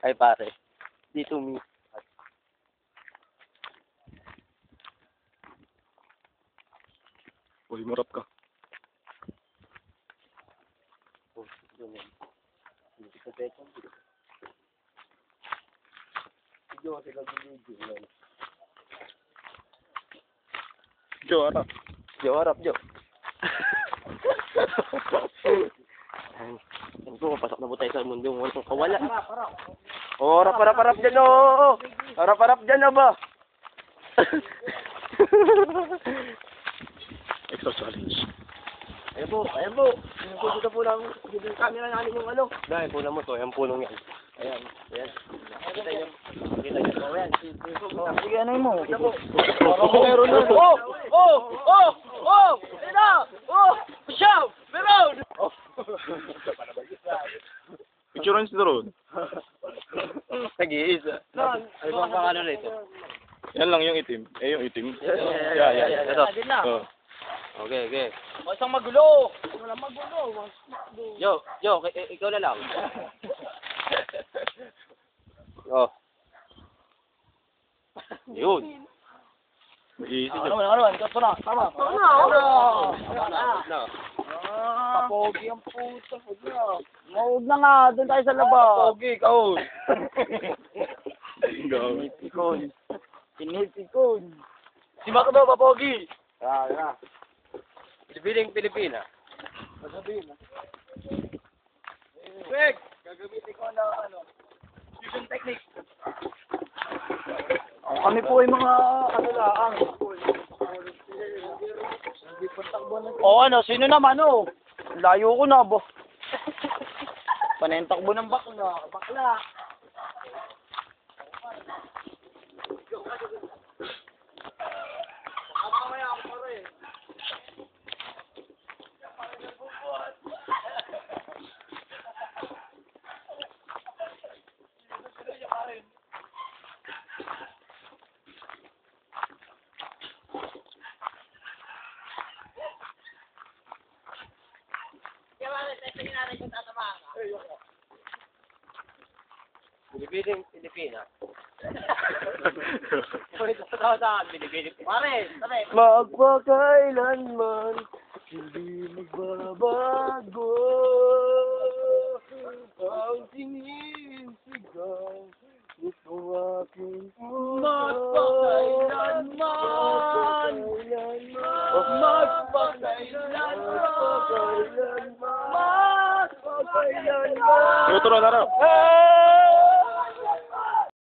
Ay pare, dito mi. Uy, marap ka. Oh, yun yan. Hindi ka beto. Video kasi video yan. Jo, harap. Jo, harap, Jo. Yan po, pasok na po tayo sa mundo ng walang kawala. Oh, harap dyan, oh. Harap dyan, oh, ba? Extra challenge. Ayan po. Ayan po, dito po lang. Dito yung camera namin yung ano. Dahil puno mo to, ayan punong yan. Ayan. Kita nyo. Oh, yan. Sige, ano mo? Parang meron na. Oh! Ayun na! Oh! Siyaw! Meron! Oh! Picturean si Daron. Nag-iisa. Ano bang pangalan rito? Yan lang yung itim. Yung itim. Yeah. Ito. Oh. Okay. Isang magulo. Walang magulo. Yo, ikaw na lang. Oh. Yun. Mag-iisip. Ano? Ito na. Tama. No. Papogi ang puto. Huwag na nga. Doon tayo sa labas. Pogi, ikaw. Go. Pinipikon. Si Mac daw, papogi. Ah. Sibiling Pilipina. Sasabihin na. Greg, gagamitin ko na fusion technique. Kami po ay mga laang. Sino naman Layo ko na bo. Panayang takbo ng bakla. Sibiling Pilipina. Pare, magpakailanman hindi magbabago ang sinisigaw nitong aking Tuturo na raw. Hey!